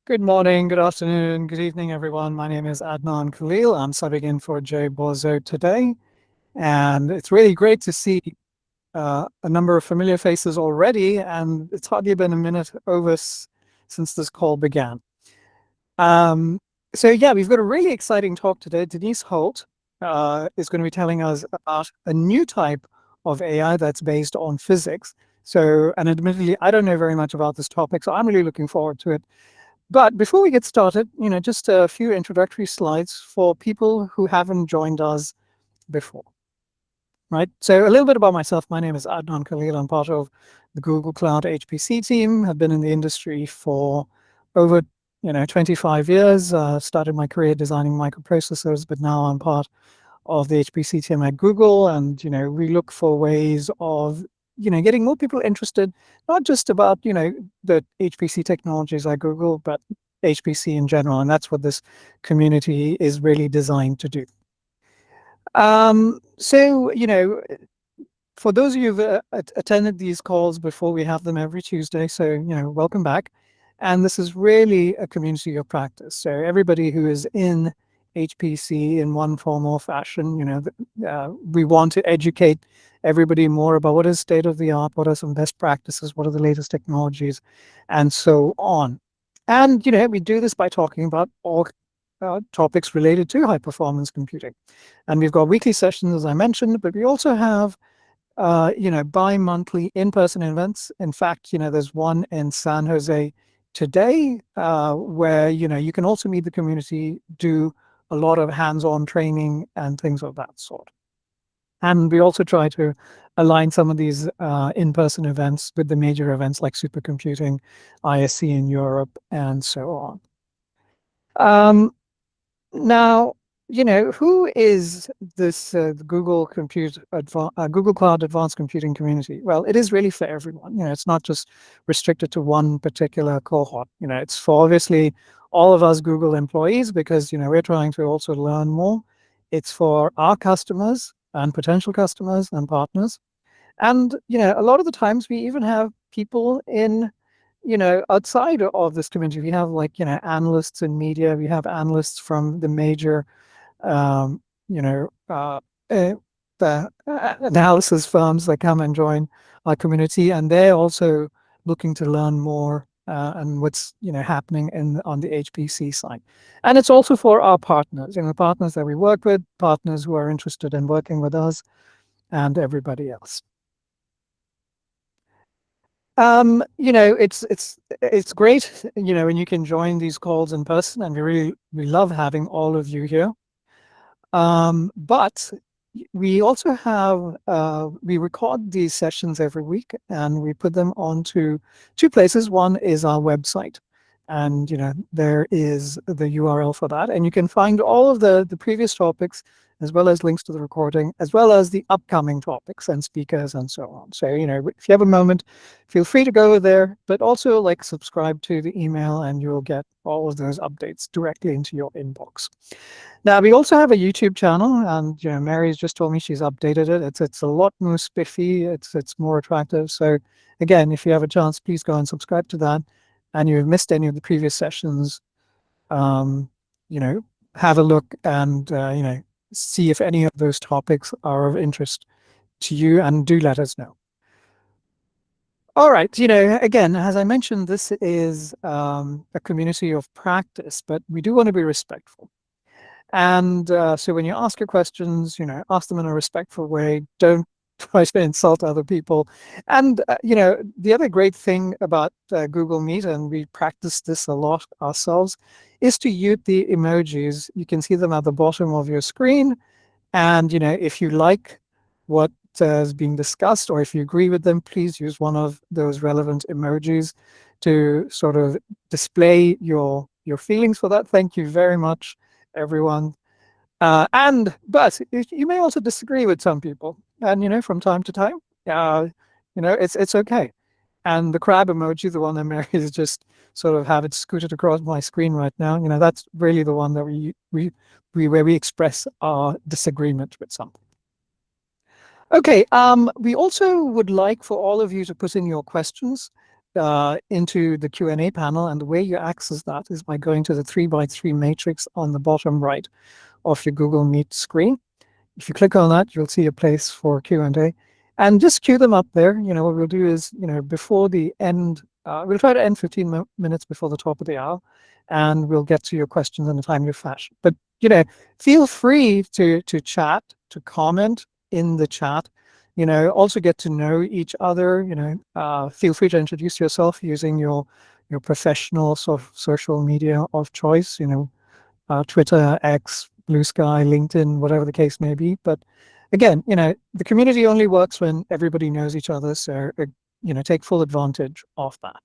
Good morning, good afternoon, good evening, everyone. My name is Adnan Khalil. I'm subbing in for Jay Bozo today. And it's really great to see a number of familiar faces already. And it's hardly been a minute over since this call began. Um, so, yeah, we've got a really exciting talk today. Denise Holt is going to be telling us about a new type of AI that's based on physics. So, and admittedly, I don't know very much about this topic, so I'm really looking forward to it. But before we get started, just a few introductory slides for people who haven't joined us before, right? So a little bit about myself. My name is Adnan Khalil. I'm part of the Google Cloud HPC team. I've been in the industry for over 25 years. Started my career designing microprocessors, but now I'm part of the HPC team at Google, and we look for ways of getting more people interested, not just about the HPC technologies at Google, but HPC in general, and that's what this community is really designed to do. So for those of you who've attended these calls before, we have them every Tuesday, so welcome back. And this is really a community of practice. So everybody who is in HPC in one form or fashion, we want to educate everybody more about what is state of the art, what are some best practices, what are the latest technologies, and so on. And we do this by talking about all topics related to high performance computing. And we've got weekly sessions, as I mentioned, but we also have bi-monthly in-person events. In fact, there's one in San Jose today where, you can also meet the community, do a lot of hands-on training and things of that sort. And we also try to align some of these in-person events with the major events like supercomputing, ISC in Europe, and so on. Now, who is this Google Google Cloud Advanced Computing community? Well, it is really for everyone. It's not just restricted to one particular cohort. It's for obviously all of us Google employees because we're trying to also learn more. It's for our customers and potential customers and partners. And a lot of the times we even have people in outside of this community. We have like analysts in media. We have analysts from the major um, you know, uh, uh, the analysis firms that come and join our community, and they're also looking to learn more and what's happening on the HPC side. And it's also for our partners, partners that we work with, partners who are interested in working with us, and everybody else. It's great, when you can join these calls in person, and we love having all of you here. But we also have, we record these sessions every week and we put them onto two places. One is our website. And, there is the URL for that. And you can find all of the previous topics, as well as links to the recording, as well as the upcoming topics and speakers and so on. So, if you have a moment, feel free to go there, but also like subscribe to the email and you'll get all of those updates directly into your inbox. Now, we also have a YouTube channel, and Mary's just told me she's updated it. It's a lot more spiffy. It's more attractive. So again, if you have a chance, please go and subscribe to that. And you've missed any of the previous sessions, um, you know, have a look and see if any of those topics are of interest to you, and do let us know. All right, again, as I mentioned, this is a community of practice, but we do want to be respectful. And so when you ask your questions, ask them in a respectful way. Don't try to insult other people. And, the other great thing about Google Meet, and we practice this a lot ourselves, is to use the emojis. You can see them at the bottom of your screen. And, if you like what is being discussed, or if you agree with them, please use one of those relevant emojis to sort of display your feelings for that. Thank you very much, everyone. But you may also disagree with some people, and from time to time, it's okay. And the crab emoji, the one that Mary is just sort of have it scooted across my screen right now, that's really the one that where we express our disagreement with something. Okay, we also would like for all of you to put in your questions. into the Q&A panel, and the way you access that is by going to the 3x3 matrix on the bottom right of your Google Meet screen. If you click on that, you'll see a place for Q&A, and just queue them up there. What we'll do is, before the end, we'll try to end 15 minutes before the top of the hour, and we'll get to your questions in a timely fashion. But, feel free to chat, to comment in the chat, also get to know each other. Feel free to introduce yourself using your professional sort of social media of choice, Twitter, X, Blue Sky, LinkedIn, whatever the case may be. But again, the community only works when everybody knows each other. So, take full advantage of that.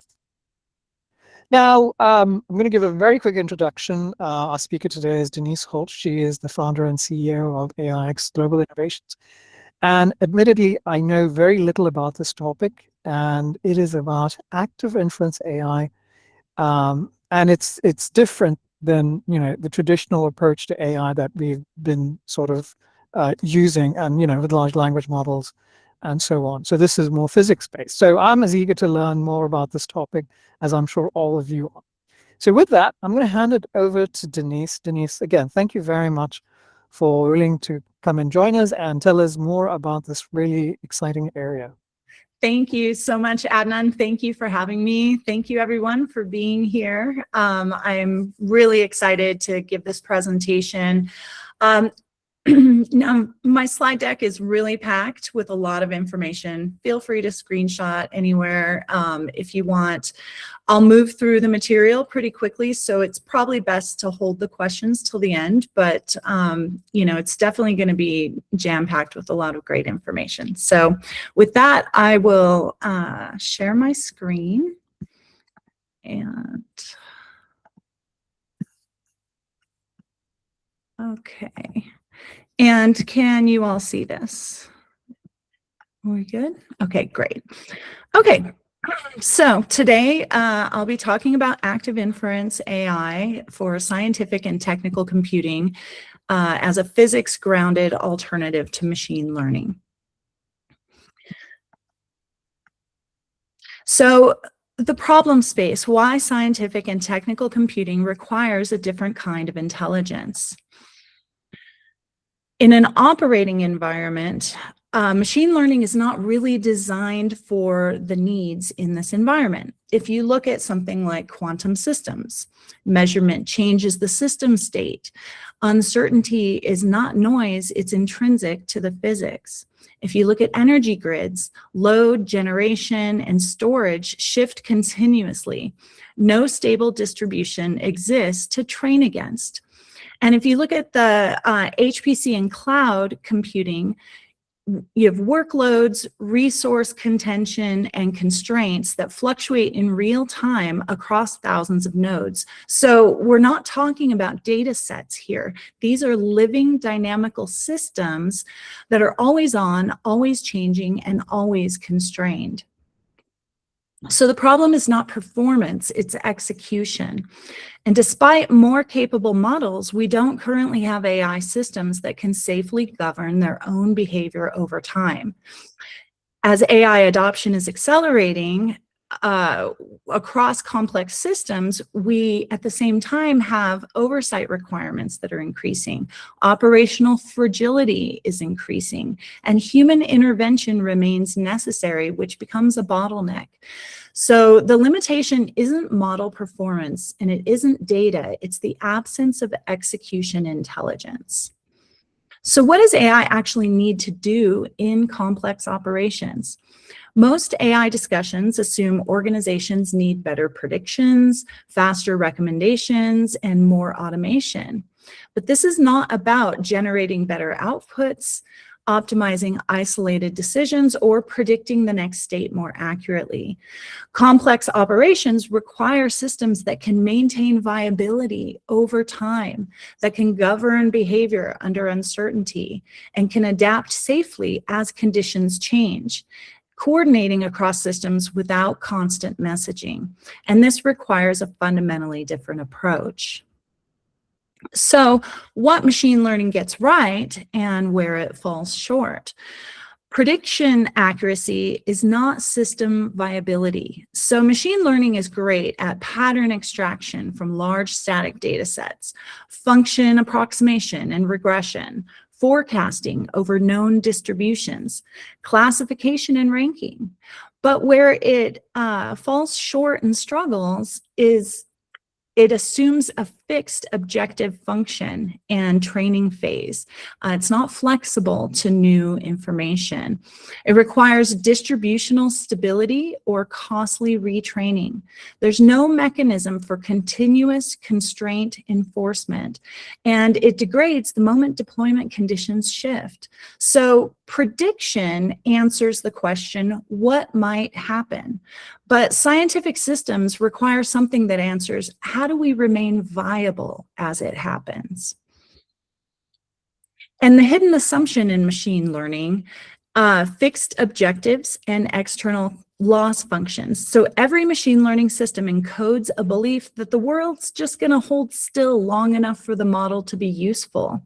Now, I'm going to give a very quick introduction. Our speaker today is Denise Holt. She is the founder and CEO of AIX Global Innovations. And admittedly, I know very little about this topic, and it is about active inference AI. And it's different than the traditional approach to AI that we've been sort of using, and with large language models and so on. So this is more physics-based. So I'm as eager to learn more about this topic as I'm sure all of you are. So with that, I'm going to hand it over to Denise. Denise, again, thank you very much for willing to come and join us and tell us more about this really exciting area. Thank you so much, Adnan. Thank you for having me. Thank you, everyone, for being here. I'm really excited to give this presentation. Now, my slide deck is really packed with a lot of information. Feel free to screenshot anywhere if you want. I'll move through the material pretty quickly, so it's probably best to hold the questions till the end, but it's definitely going to be jam-packed with a lot of great information. So with that, I will share my screen. And okay. And can you all see this? Are we good? Okay, great. Okay, so today I'll be talking about active inference AI for scientific and technical computing as a physics-grounded alternative to machine learning. So the problem space, why scientific and technical computing requires a different kind of intelligence. In an operating environment, machine learning is not really designed for the needs in this environment. If you look at something like quantum systems, measurement changes the system state. Uncertainty is not noise, it's intrinsic to the physics. If you look at energy grids, load, generation, and storage shift continuously. No stable distribution exists to train against. And if you look at the HPC and cloud computing, you have workloads, resource contention, and constraints that fluctuate in real time across thousands of nodes. So we're not talking about data sets here. These are living dynamical systems that are always on, always changing, and always constrained. So the problem is not performance, it's execution. And despite more capable models, we don't currently have AI systems that can safely govern their own behavior over time. As AI adoption is accelerating across complex systems, we at the same time have oversight requirements that are increasing. Operational fragility is increasing, and human intervention remains necessary, which becomes a bottleneck. So the limitation isn't model performance and it isn't data, it's the absence of execution intelligence. So what does AI actually need to do in complex operations? Most AI discussions assume organizations need better predictions, faster recommendations, and more automation. But this is not about generating better outputs, optimizing isolated decisions, or predicting the next state more accurately. Complex operations require systems that can maintain viability over time, that can govern behavior under uncertainty, and can adapt safely as conditions change, coordinating across systems without constant messaging. And this requires a fundamentally different approach. So what machine learning gets right and where it falls short. Prediction accuracy is not system viability. So machine learning is great at pattern extraction from large static data sets, function approximation and regression, forecasting over known distributions, classification and ranking. But where it falls short and struggles is it assumes a fixed objective function and training phase. It's not flexible to new information. It requires distributional stability or costly retraining. There's no mechanism for continuous constraint enforcement, and it degrades the moment deployment conditions shift. So prediction answers the question, what might happen? But scientific systems require something that answers, how do we remain viable as it happens? And the hidden assumption in machine learning, fixed objectives and external loss functions. So every machine learning system encodes a belief that the world's just going to hold still long enough for the model to be useful.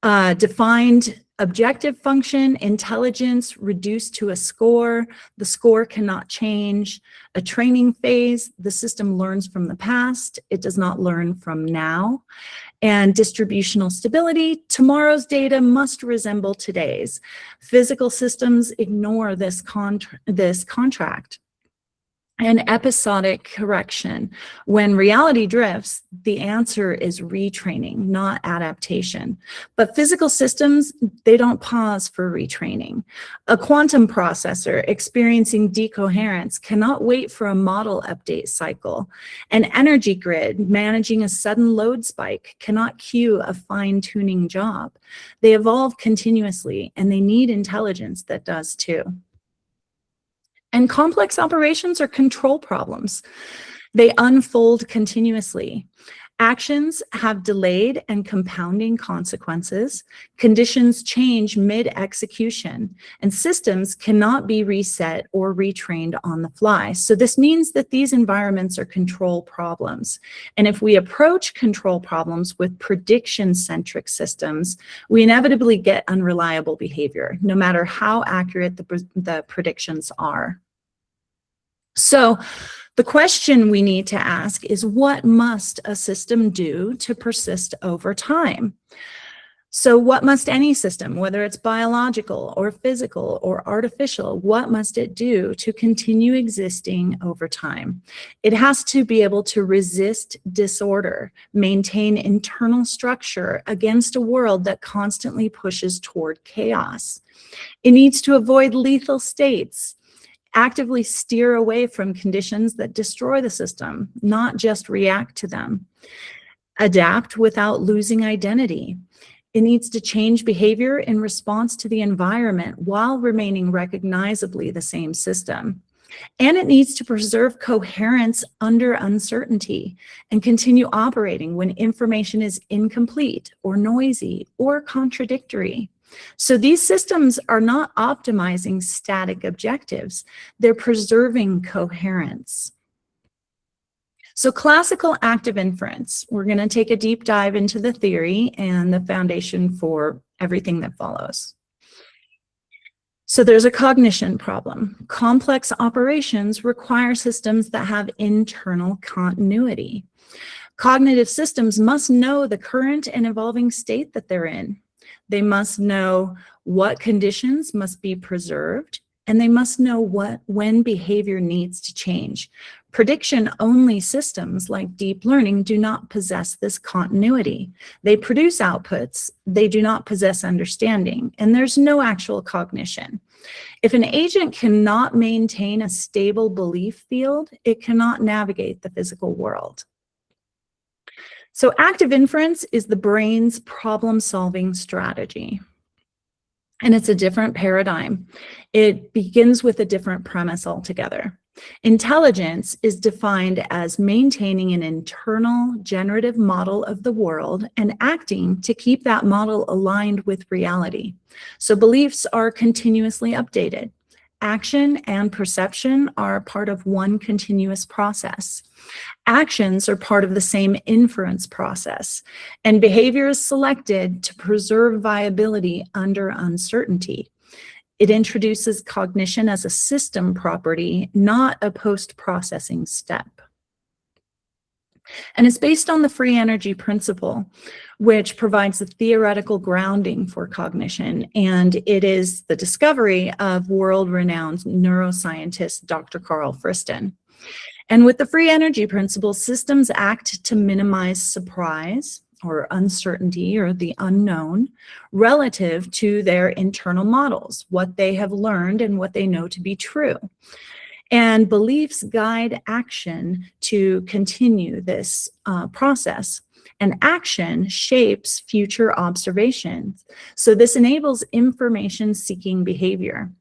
Defined objective function, intelligence reduced to a score. The score cannot change. A training phase, the system learns from the past. It does not learn from now. And distributional stability, tomorrow's data must resemble today's. Physical systems ignore this contract. And episodic correction. When reality drifts, the answer is retraining, not adaptation. But physical systems, they don't pause for retraining. A quantum processor experiencing decoherence cannot wait for a model update cycle. An energy grid managing a sudden load spike cannot cue a fine-tuning job. They evolve continuously, and they need intelligence that does too. And complex operations are control problems. They unfold continuously. Actions have delayed and compounding consequences. Conditions change mid-execution, and systems cannot be reset or retrained on the fly. So this means that these environments are control problems. And if we approach control problems with prediction-centric systems, we inevitably get unreliable behavior, no matter how accurate the predictions are. So the question we need to ask is, what must a system do to persist over time? So what must any system, whether it's biological or physical or artificial, what must it do to continue existing over time? It has to be able to resist disorder, maintain internal structure against a world that constantly pushes toward chaos. It needs to avoid lethal states, actively steer away from conditions that destroy the system, not just react to them. Adapt without losing identity. It needs to change behavior in response to the environment while remaining recognizably the same system. And it needs to preserve coherence under uncertainty and continue operating when information is incomplete or noisy or contradictory. So these systems are not optimizing static objectives, they're preserving coherence. So classical active inference, we're going to take a deep dive into the theory and the foundation for everything that follows. So there's a cognition problem. Complex operations require systems that have internal continuity. Cognitive systems must know the current and evolving state that they're in. They must know what conditions must be preserved, and they must know when behavior needs to change. Prediction-only systems like deep learning do not possess this continuity. They produce outputs, they do not possess understanding, and there's no actual cognition. If an agent cannot maintain a stable belief field, it cannot navigate the physical world. So active inference is the brain's problem-solving strategy. And it's a different paradigm. It begins with a different premise altogether. Intelligence is defined as maintaining an internal generative model of the world and acting to keep that model aligned with reality. So beliefs are continuously updated. Action and perception are part of one continuous process. Actions are part of the same inference process, and behavior is selected to preserve viability under uncertainty. It introduces cognition as a system property, not a post-processing step. And it's based on the free energy principle, which provides the theoretical grounding for cognition. And it is the discovery of world-renowned neuroscientist Dr. Carl Friston. And with the free energy principle, systems act to minimize surprise or uncertainty or the unknown relative to their internal models, what they have learned and what they know to be true. And beliefs guide action to continue this process. And action shapes future observations. So this enables information-seeking behavior.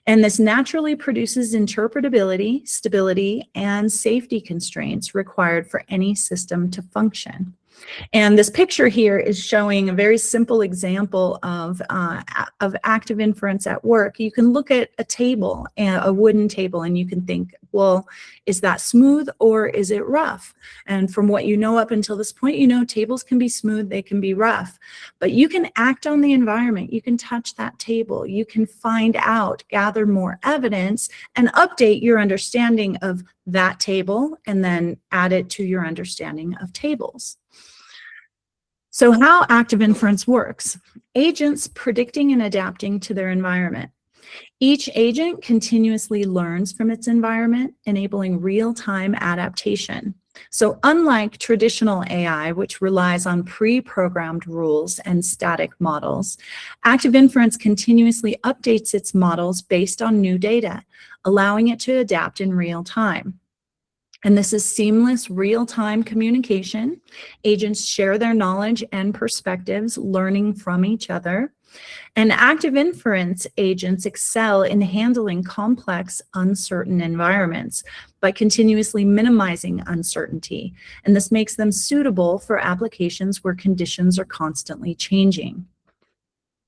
And this naturally produces interpretability, stability, and safety constraints required for any system to function. And this picture here is showing a very simple example of active inference at work. You can look at a table, a wooden table, and you can think, well, is that smooth or is it rough? And from what you know up until this point, you know tables can be smooth, they can be rough. But you can act on the environment, you can touch that table, you can find out, gather more evidence, and update your understanding of that table, and then add it to your understanding of tables. So how active inference works: agents predicting and adapting to their environment. Each agent continuously learns from its environment, enabling real-time adaptation. So unlike traditional AI, which relies on pre-programmed rules and static models, active inference continuously updates its models based on new data, allowing it to adapt in real time. And this is seamless real-time communication. Agents share their knowledge and perspectives, learning from each other. And active inference agents excel in handling complex, uncertain environments by continuously minimizing uncertainty. And this makes them suitable for applications where conditions are constantly changing.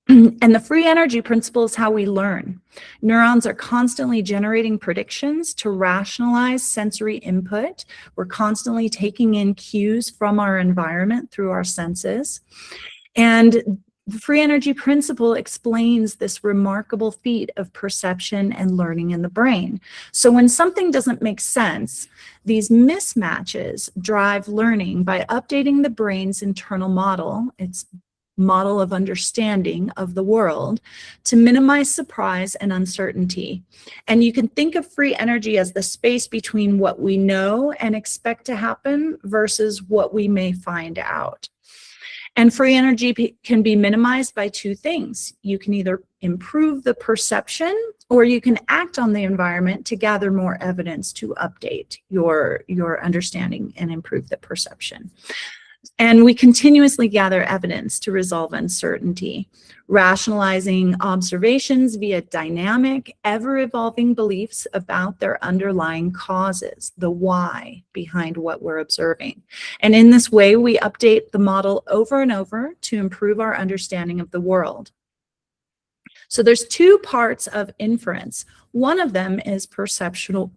And the free energy principle is how we learn. Neurons are constantly generating predictions to rationalize sensory input. We're constantly taking in cues from our environment through our senses. And the free energy principle explains this remarkable feat of perception and learning in the brain. So when something doesn't make sense, these mismatches drive learning by updating the brain's internal model, its model of understanding of the world, to minimize surprise and uncertainty. And you can think of free energy as the space between what we know and expect to happen versus what we may find out. And free energy can be minimized by two things. You can either improve the perception, or you can act on the environment to gather more evidence to update your understanding and improve the perception. And we continuously gather evidence to resolve uncertainty, rationalizing observations via dynamic, ever-evolving beliefs about their underlying causes, the why behind what we're observing. And in this way, we update the model over and over to improve our understanding of the world. So there's two parts of inference. One of them is perceptual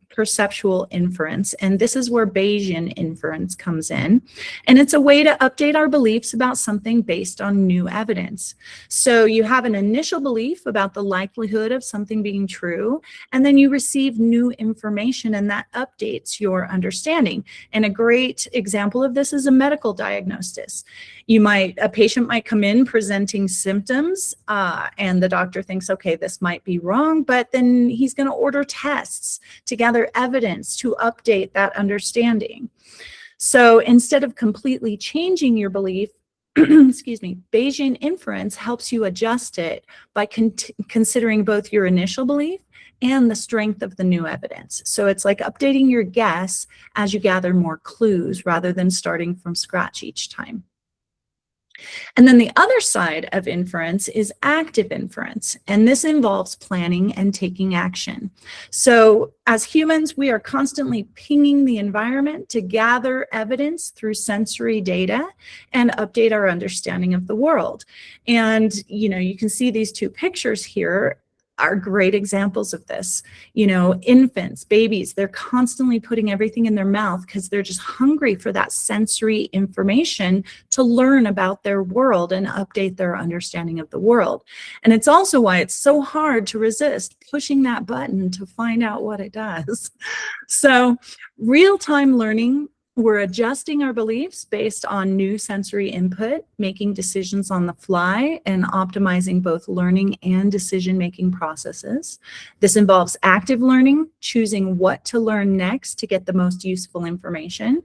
inference, and this is where Bayesian inference comes in. And it's a way to update our beliefs about something based on new evidence. So you have an initial belief about the likelihood of something being true, and then you receive new information, and that updates your understanding. And a great example of this is a medical diagnosis. A patient might come in presenting symptoms, and the doctor thinks, okay, this might be wrong, but then he's going to order tests to gather evidence to update that understanding. So instead of completely changing your belief, excuse me, Bayesian inference helps you adjust it by considering both your initial belief and the strength of the new evidence. So it's like updating your guess as you gather more clues rather than starting from scratch each time. And then the other side of inference is active inference, and this involves planning and taking action. So as humans, we are constantly pinging the environment to gather evidence through sensory data and update our understanding of the world. And you can see these two pictures here. are great examples of this. You know, infants, babies, they're constantly putting everything in their mouth because they're just hungry for that sensory information to learn about their world and update their understanding of the world. And it's also why it's so hard to resist pushing that button to find out what it does. So real-time learning, we're adjusting our beliefs based on new sensory input, making decisions on the fly, and optimizing both learning and decision-making processes. This involves active learning, choosing what to learn next to get the most useful information,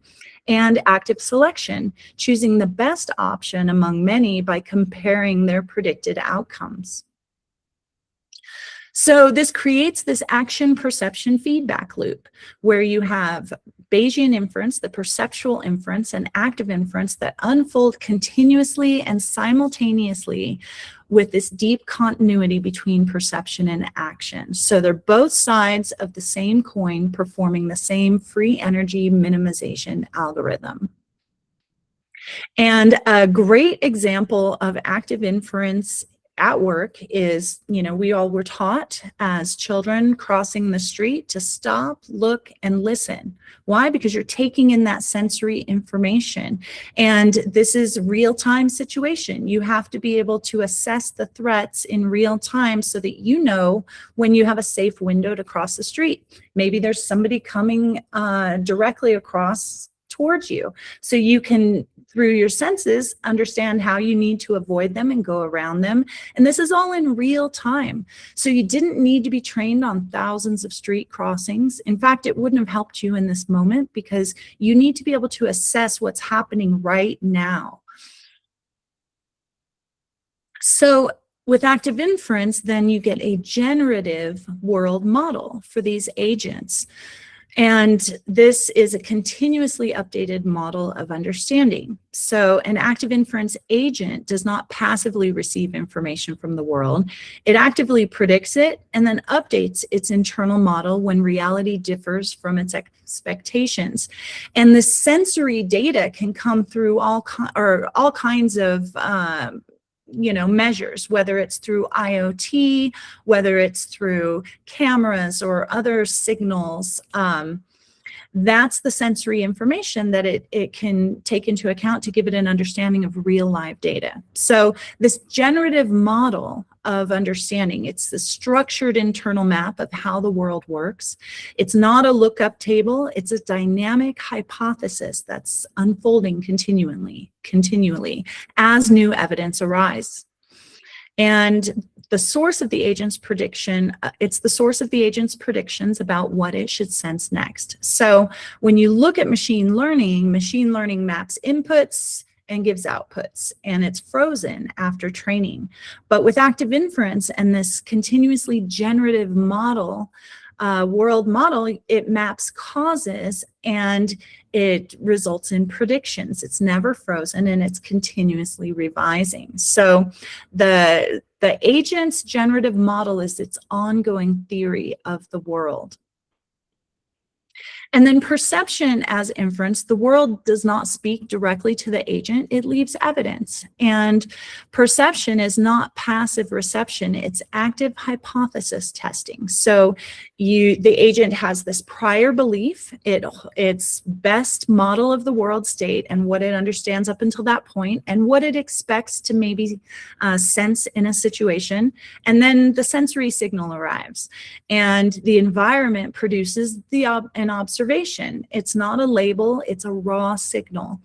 and active selection, choosing the best option among many by comparing their predicted outcomes. So this creates this action perception feedback loop where you have Bayesian inference, the perceptual inference, and active inference that unfold continuously and simultaneously with this deep continuity between perception and action. So they're both sides of the same coin performing the same free energy minimization algorithm. And a great example of active inference at work is, you know, we all were taught as children crossing the street to stop, look, and listen. Why? Because you're taking in that sensory information. And this is real-time situation. You have to be able to assess the threats in real time so that you know when you have a safe window to cross the street. Maybe there's somebody coming directly across towards you. So you can, through your senses, understand how you need to avoid them and go around them. And this is all in real time. So you didn't need to be trained on thousands of street crossings. In fact, it wouldn't have helped you in this moment because you need to be able to assess what's happening right now. So with active inference, then you get a generative world model for these agents. And this is a continuously updated model of understanding. So an active inference agent does not passively receive information from the world. It actively predicts it and then updates its internal model when reality differs from its expectations. And the sensory data can come through all kinds of measures, whether it's through IoT, whether it's through cameras or other signals. That's the sensory information that it can take into account to give it an understanding of real live data. So this generative model of understanding, it's the structured internal map of how the world works. It's not a lookup table, it's a dynamic hypothesis that's unfolding continually as new evidence arises. And the source of the agent's prediction, it's the source of the agent's predictions about what it should sense next. So when you look at machine learning maps inputs and gives outputs, and it's frozen after training. But with active inference and this continuously generative model, world model, it maps causes and it results in predictions. It's never frozen and it's continuously revising. So the agent's generative model is its ongoing theory of the world. And then perception as inference, the world does not speak directly to the agent, it leaves evidence. And perception is not passive reception, it's active hypothesis testing. So the agent has this prior belief, its best model of the world state and what it understands up until that point and what it expects to maybe sense in a situation. And then the sensory signal arrives and the environment produces an observation. It's not a label, it's a raw signal.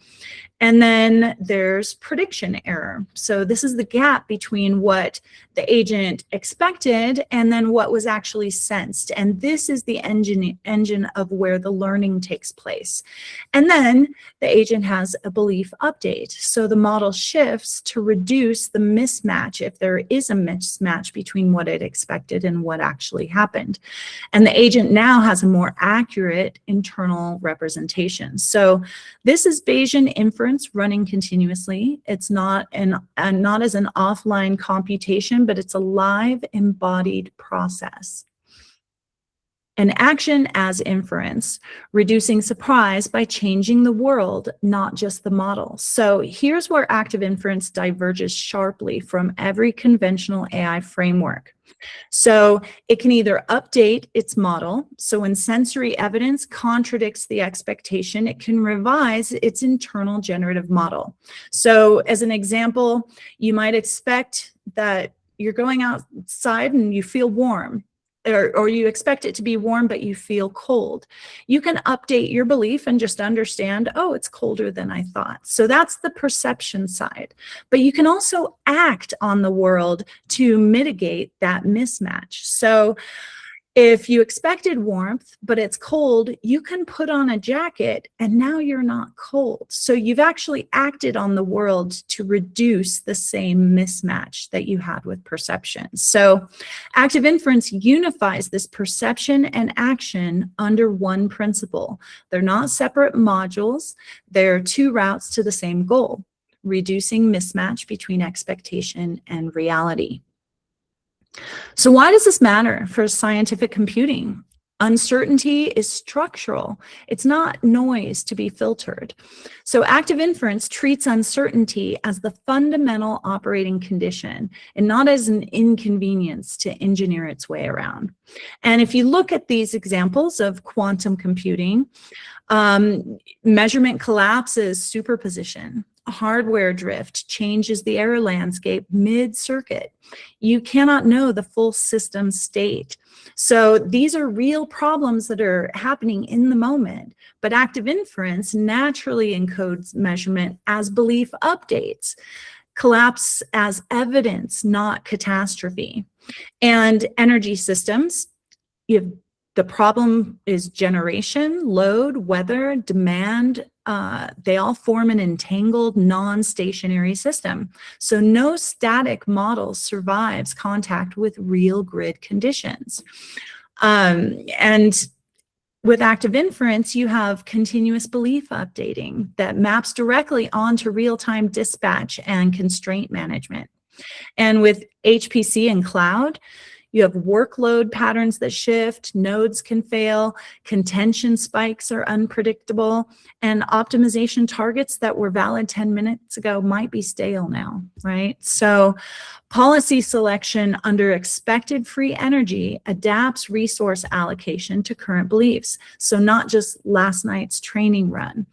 And then there's prediction error. So this is the gap between what the agent expected and then what was actually sensed. And this is the engine of where the learning takes place. And then the agent has a belief update. So the model shifts to reduce the mismatch if there is a mismatch between what it expected and what actually happened. And the agent now has a more accurate internal representation. So this is Bayesian inference running continuously. It's not as an offline computation, but it's a live embodied process. and action as inference, reducing surprise by changing the world, not just the model. So here's where active inference diverges sharply from every conventional AI framework. So it can either update its model. So when sensory evidence contradicts the expectation, it can revise its internal generative model. So as an example, you might expect that you're going outside and you feel warm. Or you expect it to be warm, but you feel cold. You can update your belief and just understand, oh, it's colder than I thought. So that's the perception side. But you can also act on the world to mitigate that mismatch. So if you expected warmth, but it's cold, you can put on a jacket and now you're not cold. So you've actually acted on the world to reduce the same mismatch that you had with perception. So active inference unifies this perception and action under one principle. They're not separate modules. They're two routes to the same goal, reducing mismatch between expectation and reality. So why does this matter for scientific computing? Uncertainty is structural. It's not noise to be filtered. So active inference treats uncertainty as the fundamental operating condition and not as an inconvenience to engineer its way around. And if you look at these examples of quantum computing, measurement collapses superposition. Hardware drift changes the error landscape mid-circuit. You cannot know the full system state. So these are real problems that are happening in the moment, but active inference naturally encodes measurement as belief updates, collapse as evidence, not catastrophe. And energy systems, the problem is generation, load, weather, demand. They all form an entangled, non-stationary system. So no static model survives contact with real grid conditions. And with active inference, you have continuous belief updating that maps directly onto real-time dispatch and constraint management. And with HPC and cloud, you have workload patterns that shift, nodes can fail, contention spikes are unpredictable, and optimization targets that were valid 10 minutes ago might be stale now, right? So policy selection under expected free energy adapts resource allocation to current beliefs. So not just last night's training run.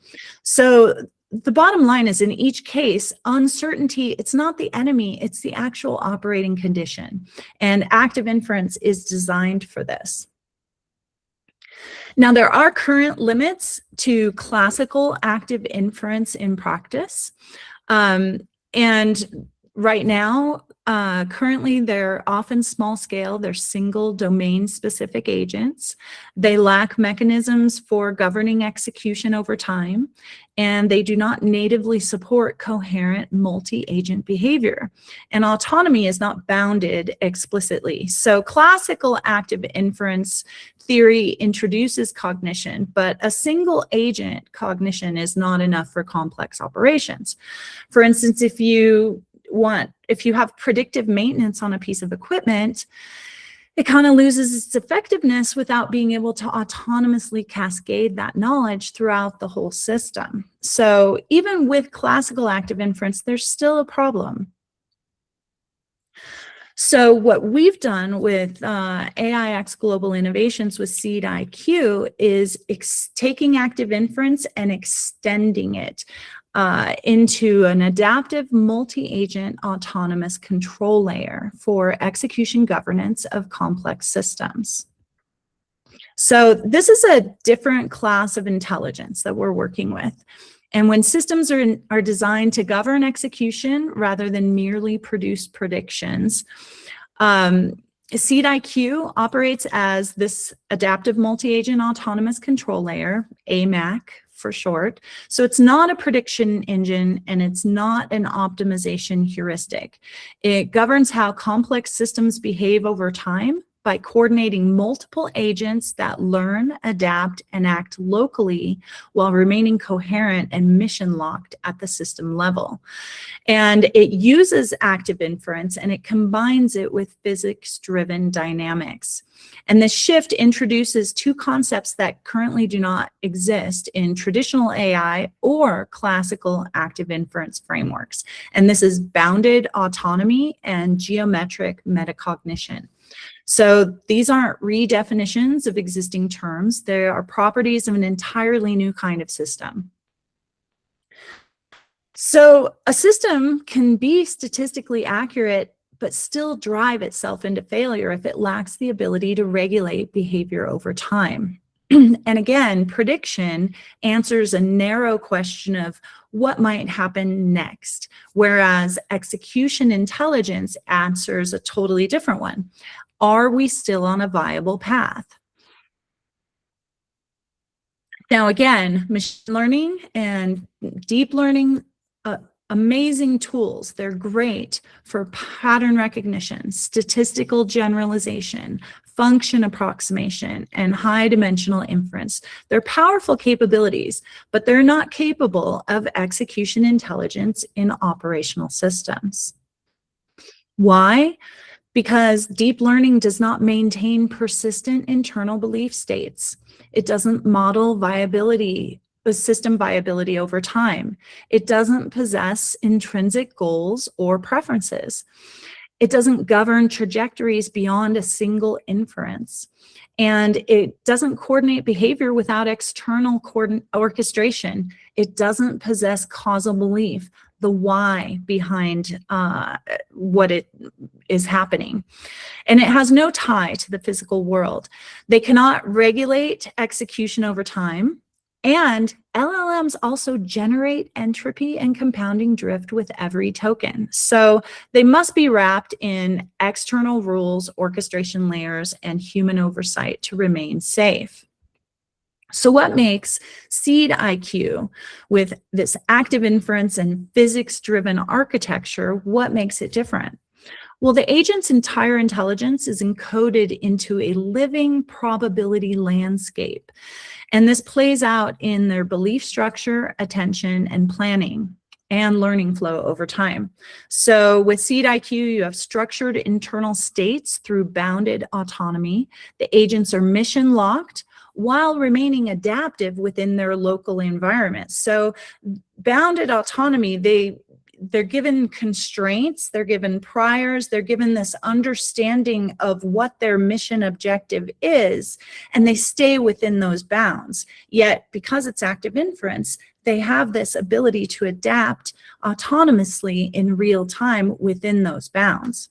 So the bottom line is in each case, uncertainty, it's not the enemy, it's the actual operating condition. And active inference is designed for this. Now, there are current limits to classical active inference in practice. And right now, currently, they're often small scale, they're single domain specific agents. They lack mechanisms for governing execution over time, and they do not natively support coherent multi-agent behavior. And autonomy is not bounded explicitly. So classical active inference theory introduces cognition, but a single agent cognition is not enough for complex operations. For instance, if you have predictive maintenance on a piece of equipment, it kind of loses its effectiveness without being able to autonomously cascade that knowledge throughout the whole system. So even with classical active inference, there's still a problem. So what we've done with AIX Global Innovations with Seed IQ is taking active inference and extending it into an adaptive multi-agent autonomous control layer for execution governance of complex systems. So this is a different class of intelligence that we're working with. And when systems are designed to govern execution rather than merely produce predictions, Seed IQ operates as this adaptive multi-agent autonomous control layer, AMAC for short. So it's not a prediction engine and it's not an optimization heuristic. It governs how complex systems behave over time by coordinating multiple agents that learn, adapt, and act locally while remaining coherent and mission locked at the system level. And it uses active inference and it combines it with physics-driven dynamics. And this shift introduces two concepts that currently do not exist in traditional AI or classical active inference frameworks. And this is bounded autonomy and geometric metacognition. So these aren't redefinitions of existing terms. They are properties of an entirely new kind of system. So a system can be statistically accurate, but still drive itself into failure if it lacks the ability to regulate behavior over time. And again, prediction answers a narrow question of what might happen next, whereas execution intelligence answers a totally different one. Are we still on a viable path? Now, again, machine learning and deep learning, amazing tools. They're great for pattern recognition, statistical generalization, function approximation, and high dimensional inference. They're powerful capabilities, but they're not capable of execution intelligence in operational systems. Why? Because deep learning does not maintain persistent internal belief states. It doesn't model viability, system viability over time. It doesn't possess intrinsic goals or preferences. It doesn't govern trajectories beyond a single inference. And it doesn't coordinate behavior without external orchestration. It doesn't possess causal belief, the why behind what it is happening. And it has no tie to the physical world. They cannot regulate execution over time. And LLMs also generate entropy and compounding drift with every token. So they must be wrapped in external rules, orchestration layers, and human oversight to remain safe. So what makes seed IQ with this active inference and physics-driven architecture, what makes it different? Well, the agent's entire intelligence is encoded into a living probability landscape. And this plays out in their belief structure, attention, and planning, and learning flow over time. So with seed IQ, you have structured internal states through bounded autonomy. The agents are mission locked while remaining adaptive within their local environment. So bounded autonomy, they're given constraints, they're given priors, they're given this understanding of what their mission objective is, and they stay within those bounds. Yet, because it's active inference, they have this ability to adapt autonomously in real time within those bounds.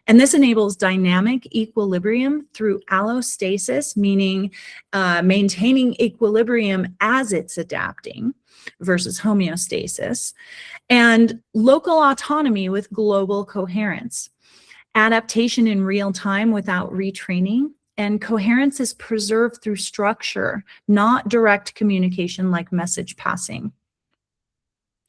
And this enables dynamic equilibrium through allostasis, meaning maintaining equilibrium as it's adapting, versus homeostasis, and local autonomy with global coherence, adaptation in real time without retraining, and coherence is preserved through structure, not direct communication like message passing.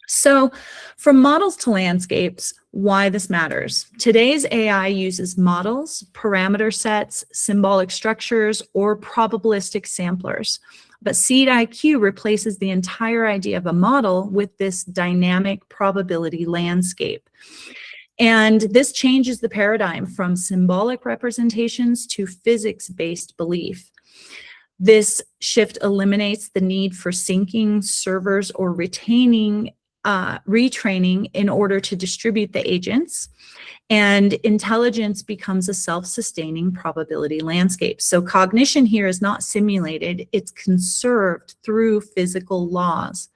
So from models to landscapes, why this matters. Today's AI uses models, parameter sets, symbolic structures, or probabilistic samplers. But seed IQ replaces the entire idea of a model with this dynamic probability landscape. And this changes the paradigm from symbolic representations to physics-based belief. This shift eliminates the need for syncing servers or retraining in order to distribute the agents, and intelligence becomes a self-sustaining probability landscape. So cognition here is not simulated, it's conserved through physical laws.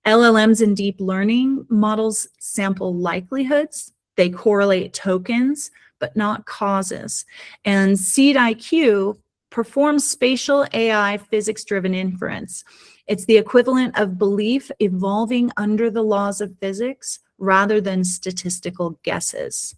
LLMs in deep learning models sample likelihoods, they correlate tokens, but not causes. And seed IQ performs spatial AI physics-driven inference. It's the equivalent of belief evolving under the laws of physics rather than statistical guesses.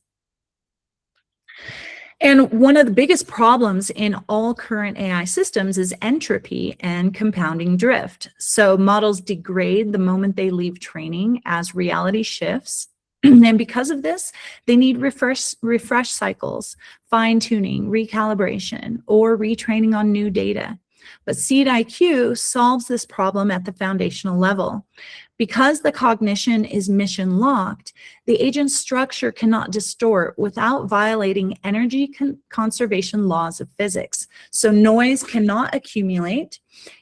And one of the biggest problems in all current AI systems is entropy and compounding drift. So models degrade the moment they leave training as reality shifts. And because of this, they need refresh cycles, fine-tuning, recalibration, or retraining on new data. But Seed IQ solves this problem at the foundational level. Because the cognition is mission locked, the agent's structure cannot distort without violating energy conservation laws of physics. So noise cannot accumulate.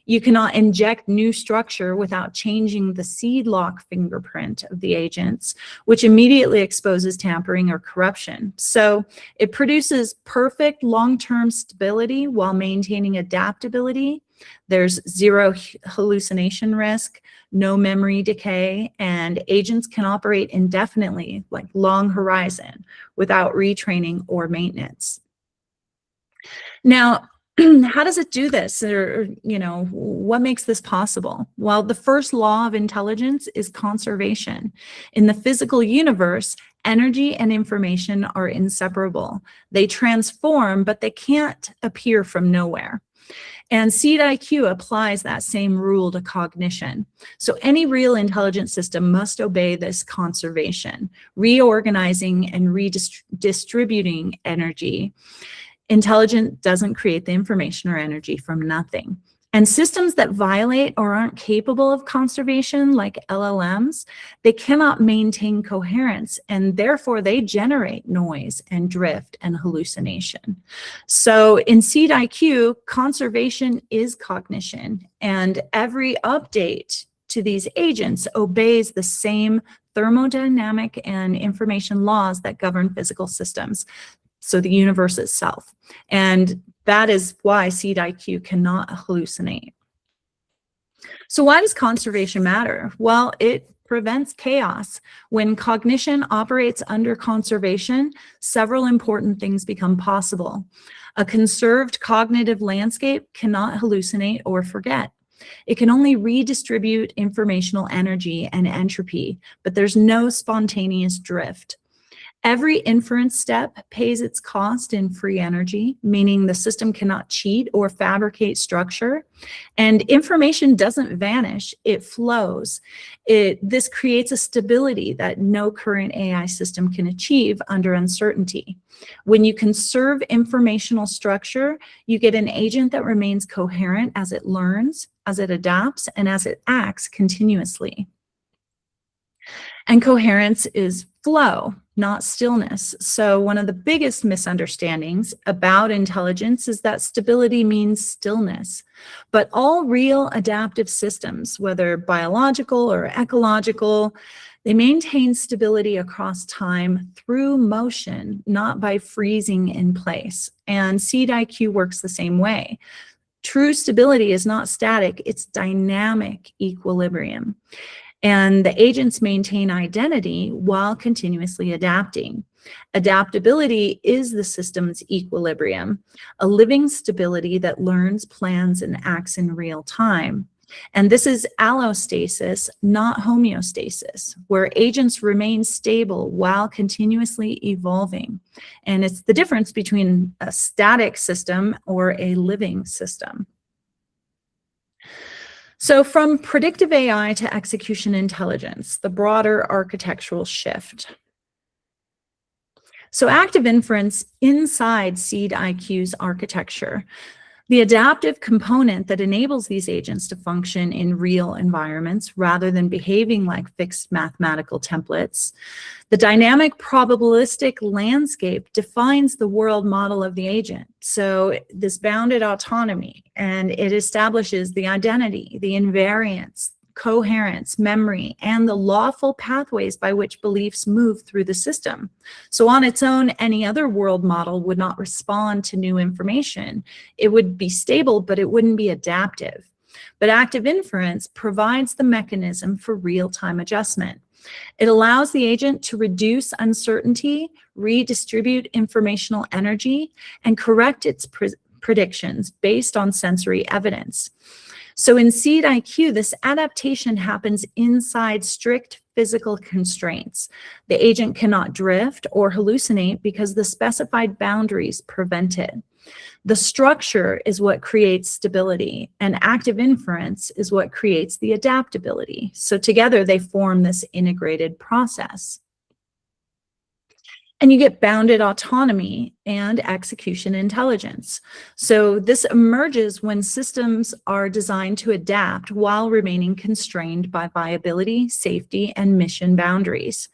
You cannot inject new structure without changing the seed lock fingerprint of the agents, which immediately exposes tampering or corruption. So it produces perfect long-term stability while maintaining adaptability. There's zero hallucination risk, no memory decay, and agents can operate indefinitely, like long horizon, without retraining or maintenance. Now, how does it do this? Or, what makes this possible? Well, the first law of intelligence is conservation. In the physical universe, energy and information are inseparable. They transform, but they can't appear from nowhere. And Seed IQ applies that same rule to cognition. So any real intelligent system must obey this conservation, reorganizing and redistributing energy. Intelligence doesn't create the information or energy from nothing. And systems that violate or aren't capable of conservation, like LLMs, they cannot maintain coherence, and therefore they generate noise and drift and hallucination. So in Seed IQ, conservation is cognition, and every update to these agents obeys the same thermodynamic and information laws that govern physical systems. So the universe itself. And that is why Seed IQ cannot hallucinate. So why does conservation matter? Well, it prevents chaos. When cognition operates under conservation, several important things become possible. A conserved cognitive landscape cannot hallucinate or forget. It can only redistribute informational energy and entropy, but there's no spontaneous drift. Every inference step pays its cost in free energy, meaning the system cannot cheat or fabricate structure. And information doesn't vanish, it flows. This creates a stability that no current AI system can achieve under uncertainty. When you conserve informational structure, you get an agent that remains coherent as it learns, as it adapts, and as it acts continuously. And coherence is flow, not stillness. So one of the biggest misunderstandings about intelligence is that stability means stillness. But all real adaptive systems, whether biological or ecological, they maintain stability across time through motion, not by freezing in place. And Seed IQ works the same way. True stability is not static, it's dynamic equilibrium. And the agents maintain identity while continuously adapting. Adaptability is the system's equilibrium, a living stability that learns, plans, and acts in real time. And this is allostasis, not homeostasis, where agents remain stable while continuously evolving. And it's the difference between a static system or a living system. So from predictive AI to execution intelligence, the broader architectural shift. So active inference inside Seed IQ's architecture, the adaptive component that enables these agents to function in real environments rather than behaving like fixed mathematical templates. The dynamic probabilistic landscape defines the world model of the agent. So this bounded autonomy, and it establishes the identity, the invariance, coherence, memory, and the lawful pathways by which beliefs move through the system. So on its own, any other world model would not respond to new information. It would be stable, but it wouldn't be adaptive. But active inference provides the mechanism for real-time adjustment. It allows the agent to reduce uncertainty, redistribute informational energy, and correct its predictions based on sensory evidence. So in Seed IQ, this adaptation happens inside strict physical constraints. The agent cannot drift or hallucinate because the specified boundaries prevent it. The structure is what creates stability, and active inference is what creates the adaptability. So together they form this integrated process. And you get bounded autonomy and execution intelligence. So this emerges when systems are designed to adapt while remaining constrained by viability, safety, and mission boundaries.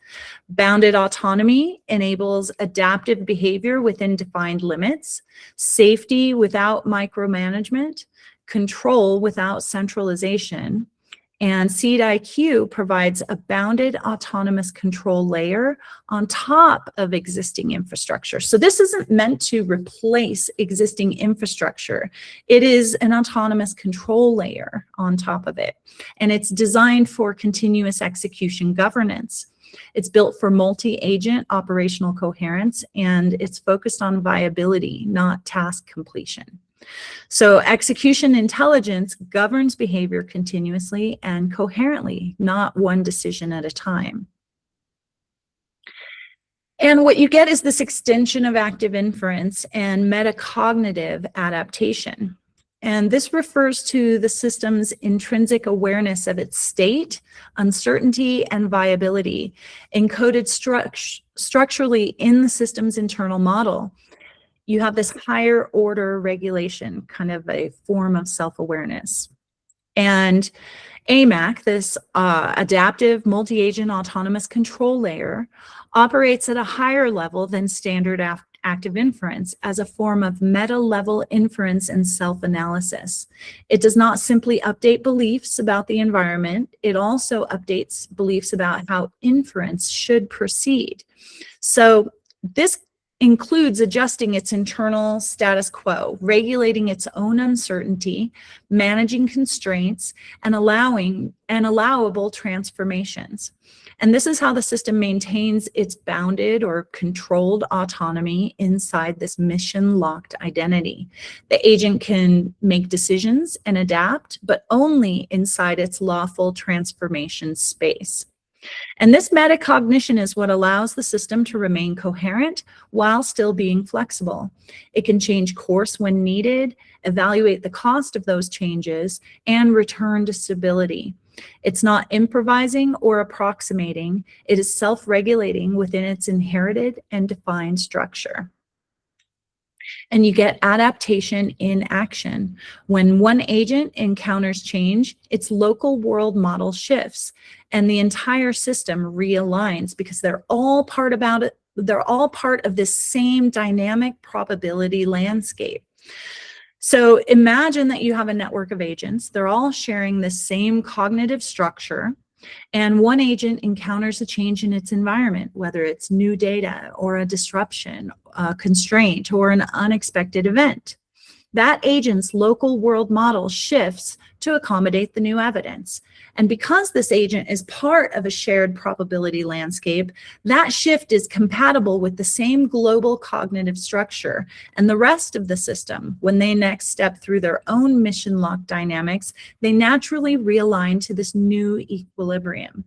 Bounded autonomy enables adaptive behavior within defined limits, safety without micromanagement, control without centralization, and Seed IQ provides a bounded autonomous control layer on top of existing infrastructure. So this isn't meant to replace existing infrastructure. It is an autonomous control layer on top of it. And it's designed for continuous execution governance. It's built for multi-agent operational coherence, and it's focused on viability, not task completion. So execution intelligence governs behavior continuously and coherently, not one decision at a time. And what you get is this extension of active inference and metacognitive adaptation. And this refers to the system's intrinsic awareness of its state, uncertainty, and viability, encoded structurally in the system's internal model. You have this higher order regulation, kind of a form of self-awareness. And AMAC, this adaptive multi-agent autonomous control layer, operates at a higher level than standard active inference as a form of meta-level inference and self-analysis. It does not simply update beliefs about the environment, it also updates beliefs about how inference should proceed. So this includes adjusting its internal status quo, regulating its own uncertainty, managing constraints, and allowable transformations. And this is how the system maintains its bounded or controlled autonomy inside this mission-locked identity. The agent can make decisions and adapt, but only inside its lawful transformation space. And this metacognition is what allows the system to remain coherent while still being flexible. It can change course when needed, evaluate the cost of those changes, and return to stability. It's not improvising or approximating. It is self-regulating within its inherited and defined structure. And you get adaptation in action. When one agent encounters change, its local world model shifts and the entire system realigns because they're all part of this same dynamic probability landscape. So imagine that you have a network of agents. They're all sharing the same cognitive structure. And one agent encounters a change in its environment, whether it's new data or a disruption, a constraint, or an unexpected event. That agent's local world model shifts to accommodate the new evidence. And because this agent is part of a shared probability landscape, that shift is compatible with the same global cognitive structure. And the rest of the system, when they next step through their own mission-locked dynamics, they naturally realign to this new equilibrium.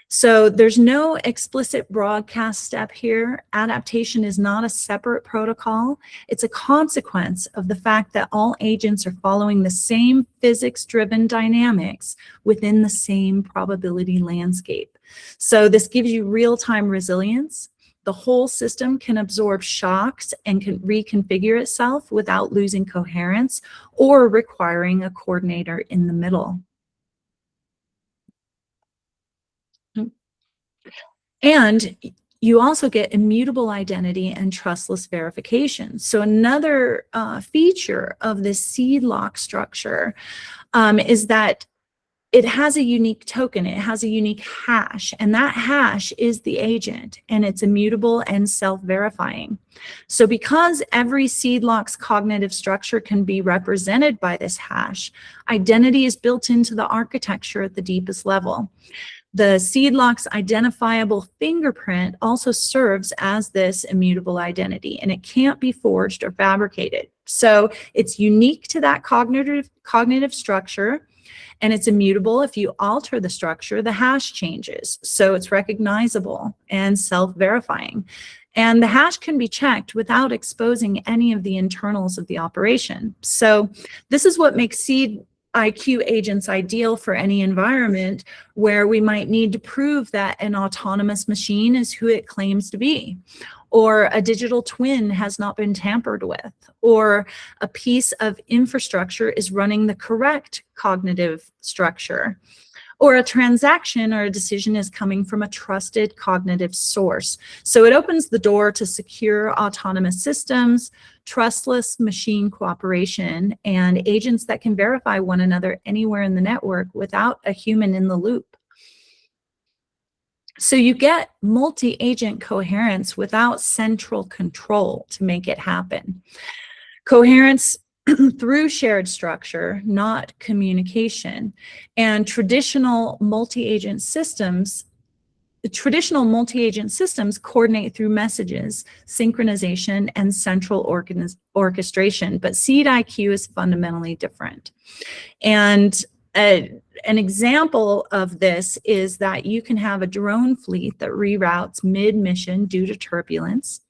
So there's no explicit broadcast step here. Adaptation is not a separate protocol. It's a consequence of the fact that all agents are following the same physics-driven dynamics within the same probability landscape. So this gives you real-time resilience. The whole system can absorb shocks and can reconfigure itself without losing coherence or requiring a coordinator in the middle. And you also get immutable identity and trustless verification. So another feature of this seed lock structure is that it has a unique token, it has a unique hash, and that hash is the agent, and it's immutable and self-verifying. So because every seed lock's cognitive structure can be represented by this hash, identity is built into the architecture at the deepest level. The seed lock's identifiable fingerprint also serves as this immutable identity, and it can't be forged or fabricated. So it's unique to that cognitive structure, and it's immutable. If you alter the structure, the hash changes. So it's recognizable and self-verifying. And the hash can be checked without exposing any of the internals of the operation. So this is what makes seed IQ agents ideal for any environment where we might need to prove that an autonomous machine is who it claims to be, or a digital twin has not been tampered with, or a piece of infrastructure is running the correct cognitive structure, or a transaction or a decision is coming from a trusted cognitive source. So it opens the door to secure autonomous systems, trustless machine cooperation, and agents that can verify one another anywhere in the network without a human in the loop. So you get multi-agent coherence without central control to make it happen. Coherence through shared structure, not communication. And traditional multi-agent systems coordinate through messages, synchronization, and central orchestration, but seed IQ is fundamentally different. And an example of this is that you can have a drone fleet that reroutes mid-mission due to turbulence.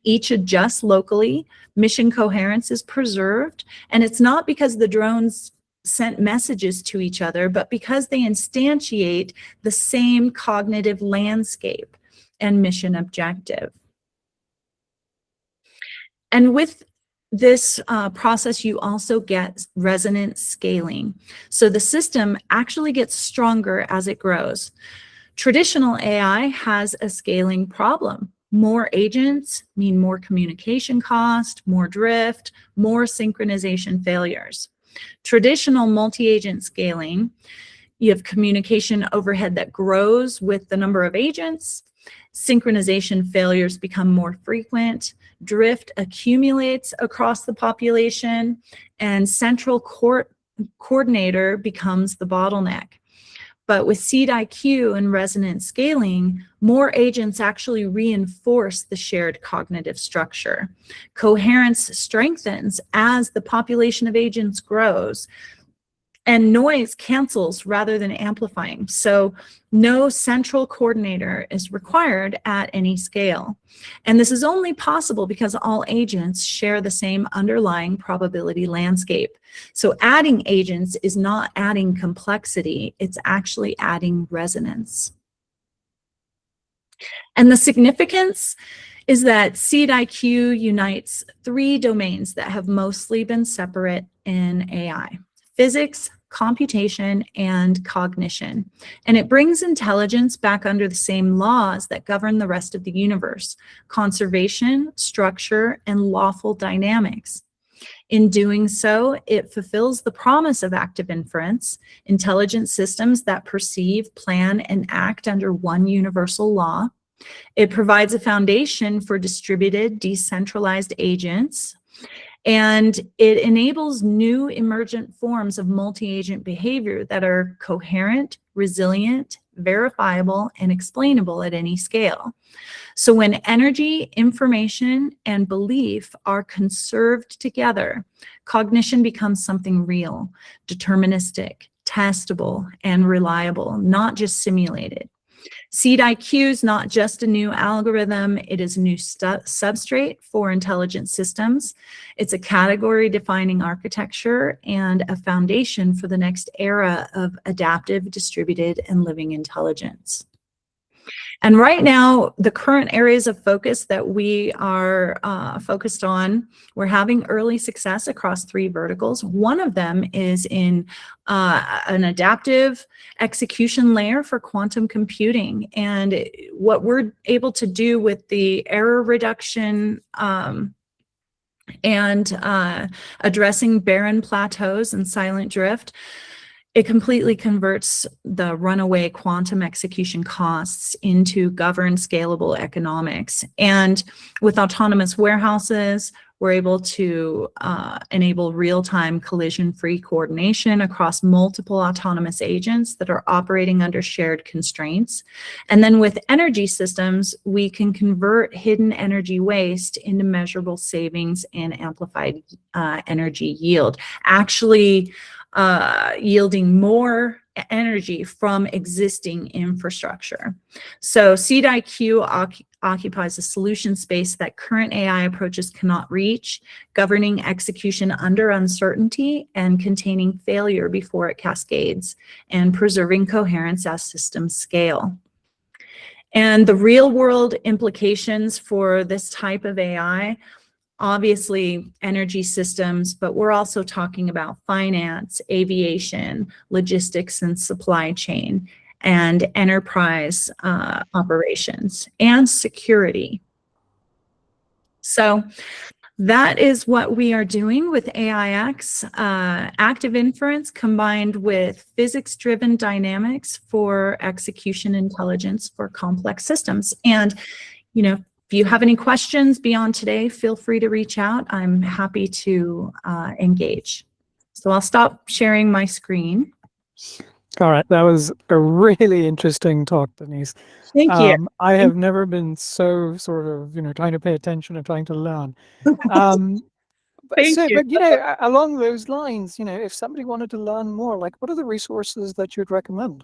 Each adjusts locally, mission coherence is preserved, and it's not because the drones sent messages to each other, but because they instantiate the same cognitive landscape and mission objective. And with this process, you also get resonant scaling. So the system actually gets stronger as it grows. Traditional AI has a scaling problem. More agents mean more communication cost, more drift, more synchronization failures. Traditional multi-agent scaling, you have communication overhead that grows with the number of agents. Synchronization failures become more frequent. Drift accumulates across the population, and central coordinator becomes the bottleneck. But with seed IQ and resonant scaling, more agents actually reinforce the shared cognitive structure. Coherence strengthens as the population of agents grows, and noise cancels rather than amplifying. So no central coordinator is required at any scale. And this is only possible because all agents share the same underlying probability landscape. So adding agents is not adding complexity, it's actually adding resonance. And the significance is that seed IQ unites three domains that have mostly been separate in AI: physics, computation, and cognition. And it brings intelligence back under the same laws that govern the rest of the universe: conservation, structure, and lawful dynamics. In doing so, it fulfills the promise of active inference, intelligent systems that perceive, plan, and act under one universal law. It provides a foundation for distributed, decentralized agents, and it enables new emergent forms of multi-agent behavior that are coherent, resilient, verifiable, and explainable at any scale. So when energy, information, and belief are conserved together, cognition becomes something real, deterministic, testable, and reliable, not just simulated. Seed IQ is not just a new algorithm, it is a new substrate for intelligent systems. It's a category-defining architecture and a foundation for the next era of adaptive, distributed, and living intelligence. And right now, the current areas of focus that we are focused on, we're having early success across three verticals. One of them is in an adaptive execution layer for quantum computing. And what we're able to do with the error reduction and addressing barren plateaus and silent drift, it completely converts the runaway quantum execution costs into governed, scalable economics. And with autonomous warehouses, we're able to enable real-time collision-free coordination across multiple autonomous agents that are operating under shared constraints. And then with energy systems, we can convert hidden energy waste into measurable savings and amplified energy yield, actually yielding more energy from existing infrastructure. So seed IQ occupies a solution space that current AI approaches cannot reach, governing execution under uncertainty and containing failure before it cascades, and preserving coherence as systems scale. And the real world implications for this type of AI, obviously energy systems, but we're also talking about finance, aviation, logistics and supply chain, and enterprise operations and security. So that is what we are doing with AIX, active inference combined with physics-driven dynamics for execution intelligence for complex systems. And, you know, if you have any questions beyond today, feel free to reach out. I'm happy to engage. So I'll stop sharing my screen. All right, that was a really interesting talk, Denise. Thank you. I have never been so sort of, trying to pay attention and trying to learn. Um, Thank you. but along those lines, if somebody wanted to learn more, like what are the resources that you'd recommend?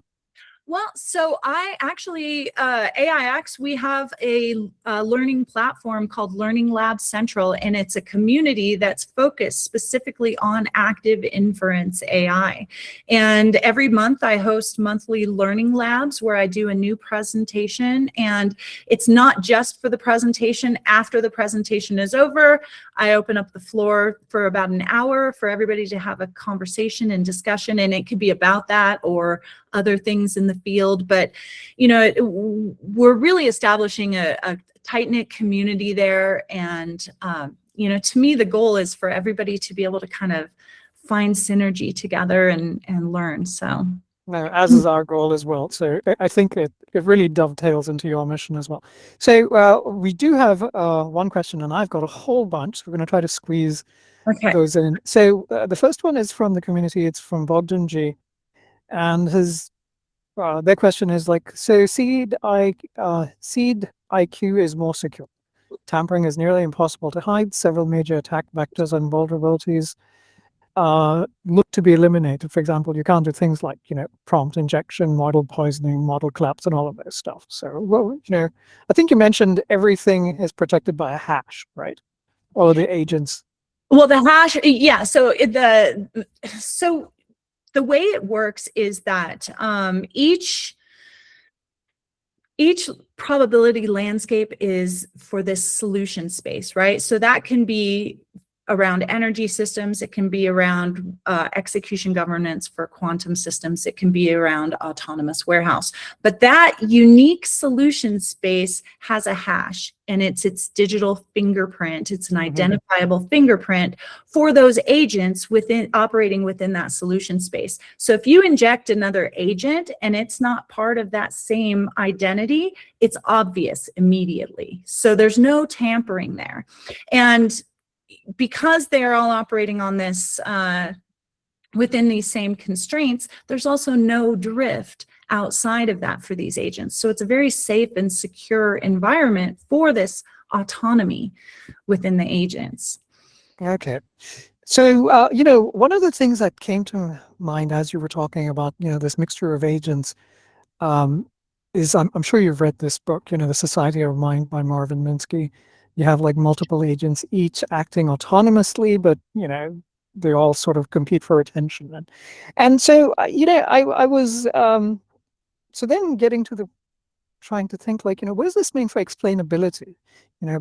Well, so I actually, AIX, we have a learning platform called Learning Lab Central, and it's a community that's focused specifically on active inference AI. And every month I host monthly learning labs where I do a new presentation, and it's not just for the presentation. After the presentation is over, I open up the floor for about an hour for everybody to have a conversation and discussion, and it could be about that or other things in the field. But, we're really establishing a tight-knit community there. And, to me, the goal is for everybody to be able to kind of find synergy together and learn. So. No, as is our goal as well. So I think it really dovetails into your mission as well. So we do have one question, and I've got a whole bunch. So we're going to try to squeeze those in. So the first one is from the community. It's from Bogdan G. And their question is like, so seed IQ is more secure. Tampering is nearly impossible to hide. Several major attack vectors and vulnerabilities look to be eliminated. For example, you can't do things like, prompt injection, model poisoning, model collapse, and all of those stuff. So, well, I think you mentioned everything is protected by a hash, right? Or the agents. Well, the hash, yeah. So the way it works is that each probability landscape is for this solution space, right? So that can be around energy systems, it can be around execution governance for quantum systems, it can be around autonomous warehouse. But that unique solution space has a hash, and it's its digital fingerprint. It's an identifiable fingerprint for those agents operating within that solution space. So if you inject another agent and it's not part of that same identity, it's obvious immediately. So there's no tampering there. And because they are all operating on this within these same constraints, there's also no drift outside of that for these agents. So it's a very safe and secure environment for this autonomy within the agents. Okay. So, one of the things that came to mind as you were talking about, this mixture of agents, is I'm sure you've read this book, The Society of Mind by Marvin Minsky. You have like multiple agents, each acting autonomously, but they all sort of compete for attention. And so, I was so then getting to trying to think like, what does this mean for explainability?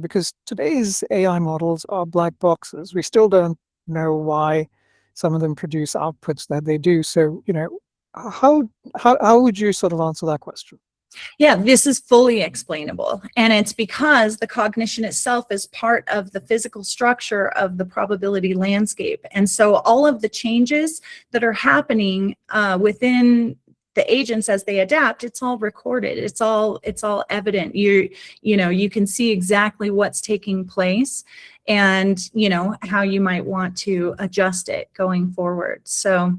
Because today's AI models are black boxes. We still don't know why some of them produce outputs that they do. So, how would you sort of answer that question? Yeah, this is fully explainable. And it's because the cognition itself is part of the physical structure of the probability landscape. And so all of the changes that are happening within the agents as they adapt, it's all recorded. It's all evident. You can see exactly what's taking place and, how you might want to adjust it going forward. So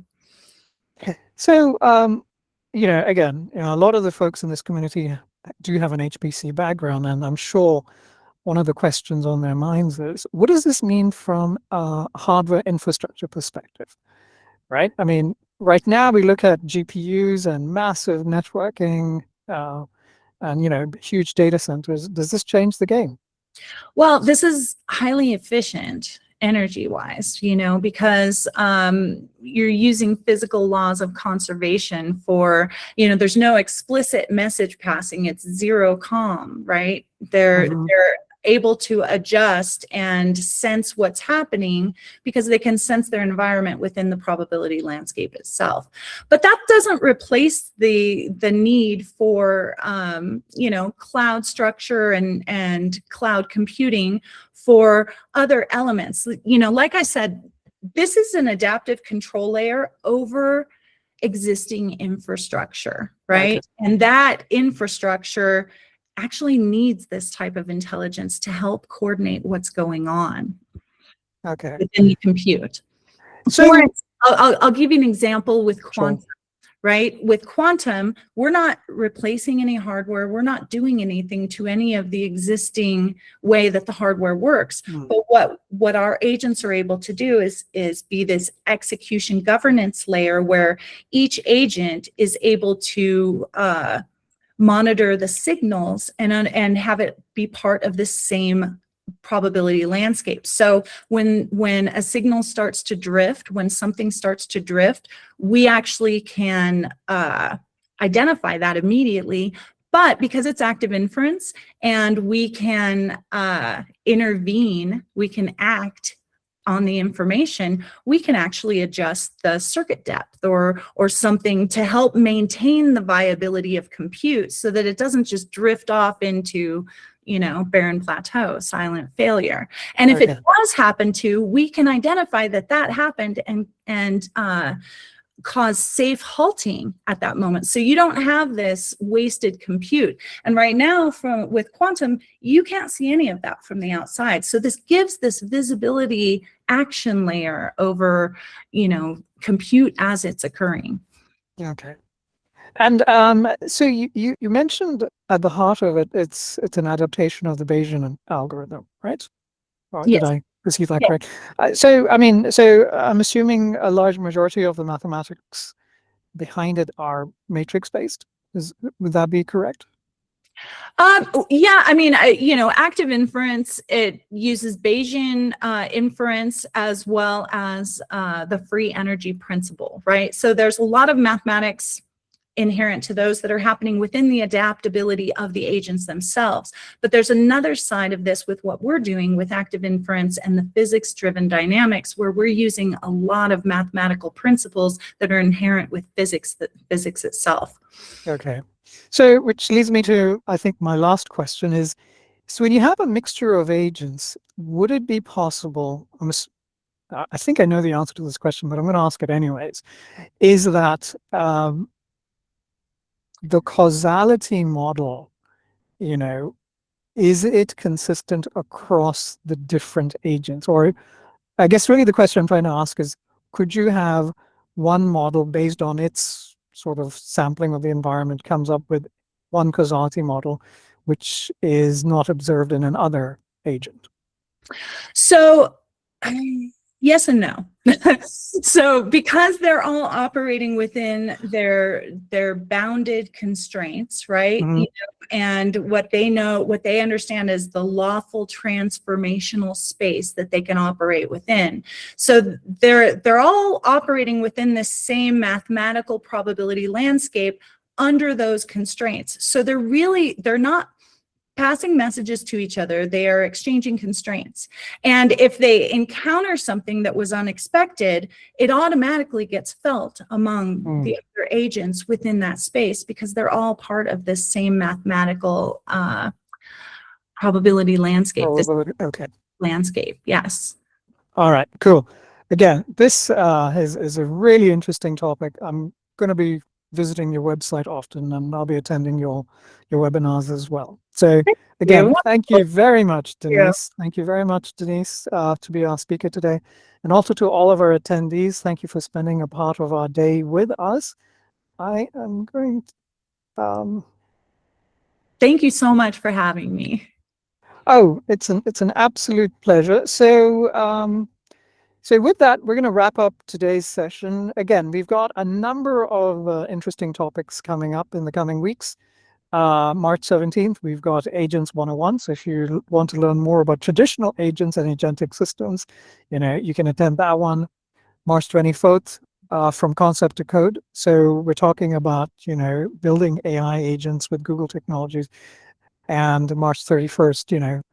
again, a lot of the folks in this community do have an HPC background, and I'm sure one of the questions on their minds is, what does this mean from a hardware infrastructure perspective, right? I mean, right now we look at GPUs and massive networking and huge data centers. Does this change the game? Well, this is highly efficient energy wise, because you're using physical laws of conservation for, there's no explicit message passing. It's zero calm, right? Hmm. They're able to adjust and sense what's happening because they can sense their environment within the probability landscape itself. But that doesn't replace the need for cloud structure and cloud computing for other elements. Like I said, this is an adaptive control layer over existing infrastructure, Okay. right? And that infrastructure actually needs this type of intelligence to help coordinate what's going on Okay. within the compute. For So, instance, I'll give you an example with sure. quantum, right? With quantum, we're not replacing any hardware. We're not doing anything to any of the existing way that the hardware works. Mm. But what our agents are able to do is be this execution governance layer where each agent is able to monitor the signals and have it be part of the same probability landscape. So when a signal starts to drift, when something starts to drift, we actually can identify that immediately. But because it's active inference and we can intervene, we can act on the information, we can actually adjust the circuit depth or something to help maintain the viability of compute so that it doesn't just drift off into barren plateau, silent failure. And if it Okay. does happen to, we can identify that happened and cause safe halting at that moment. So you don't have this wasted compute. And right now with quantum, you can't see any of that from the outside. So this gives this visibility action layer over, compute as it's occurring. Okay. And so you mentioned at the heart of it, it's an adaptation of the Bayesian algorithm, right? Or did Yes. I perceive that correct? So I mean, so I'm assuming a large majority of the mathematics behind it are matrix based. Would that be correct? Yeah, I mean, active inference, it uses Bayesian inference as well as the free energy principle, right? So there's a lot of mathematics inherent to those that are happening within the adaptability of the agents themselves. But there's another side of this with what we're doing with active inference and the physics-driven dynamics, where we're using a lot of mathematical principles that are inherent with physics itself. Okay. So which leads me to, I think, my last question is, so when you have a mixture of agents, would it be possible, I think I know the answer to this question, but I'm going to ask it anyways, is that the causality model, you know, is it consistent across the different agents? Or I guess really the question I'm trying to ask is, could you have one model based on its sort of sampling of the environment comes up with one causality model, which is not observed in another agent? So yes and no. So because they're all operating within their bounded constraints, right? Mhm. And what they understand is the lawful transformational space that they can operate within. So they're all operating within the same mathematical probability landscape under those constraints. So they're not passing messages to each other. They are exchanging constraints. And if they encounter something that was unexpected, it automatically gets felt among Mm. the other agents within that space because they're all part of this same mathematical probability landscape, this Probability. Okay. landscape. Yes. All right. Cool. Again, this is a really interesting topic. I'm going to be visiting your website often, and I'll be attending your webinars as well. So again, You. thank you very much, Yeah. Denise. Thank you very much, Denise, to be our speaker today. And also to all of our attendees, thank you for spending a part of our day with us. I am going to, Thank you so much for having me. oh, it's an absolute pleasure. So with that, we're going to wrap up today's session. Again, we've got a number of interesting topics coming up in the coming weeks. March 17th, we've got Agents 101. So if you want to learn more about traditional agents and agentic systems, you can attend that one. March 24th, from concept to code. So we're talking about, building AI agents with Google technologies. And March 31st,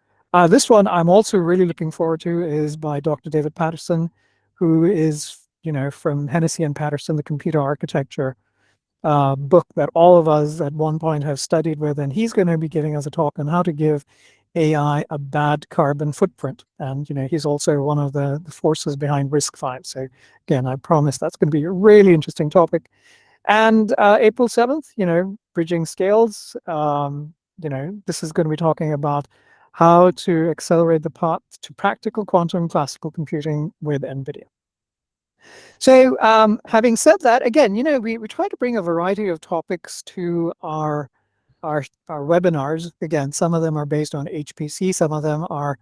this one I'm also really looking forward to is by Dr. David Patterson, who is, from Hennessy and Patterson, the computer architecture book that all of us at one point have studied with. And he's going to be giving us a talk on how to give AI a bad carbon footprint. And, he's also one of the forces behind Risk 5. So again, I promise that's going to be a really interesting topic. And April 7th, bridging scales. This is going to be talking about how to accelerate the path to practical quantum classical computing with NVIDIA. So having said that, again, we try to bring a variety of topics to our webinars. Again, some of them are based on HPC, some of them are,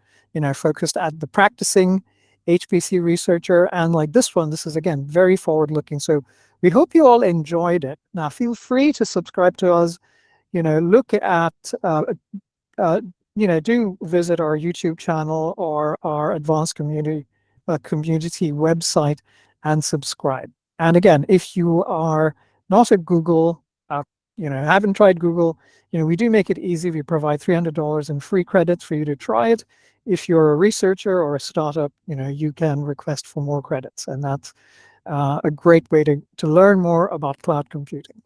focused at the practicing HPC researcher. And like this one, this is again very forward-looking. So we hope you all enjoyed it. Now, feel free to subscribe to us. Look at do visit our YouTube channel or our advanced community website and subscribe. And again, if you are not at Google, haven't tried Google, we do make it easy. We provide $300 in free credits for you to try it. If you're a researcher or a startup, you can request for more credits. And that's a great way to learn more about cloud computing.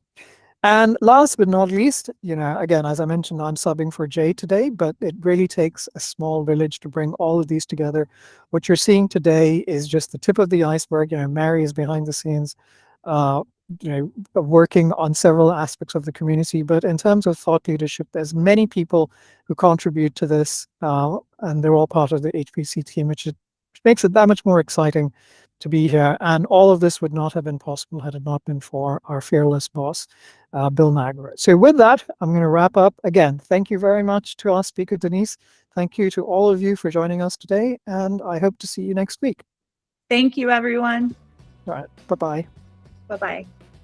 And last but not least, again, as I mentioned, I'm subbing for Jay today, but it really takes a small village to bring all of these together. What you're seeing today is just the tip of the iceberg. Mary is behind the scenes, uh, working on several aspects of the community. But in terms of thought leadership, there's many people who contribute to this, and they're all part of the HPC team, which makes it that much more exciting to be here. And all of this would not have been possible had it not been for our fearless boss, Bill Magro. So with that, I'm going to wrap up. Again, thank you very much to our speaker, Denise. Thank you to all of you for joining us today, and I hope to see you next week. Thank you, everyone. All right, bye-bye. Bye-bye.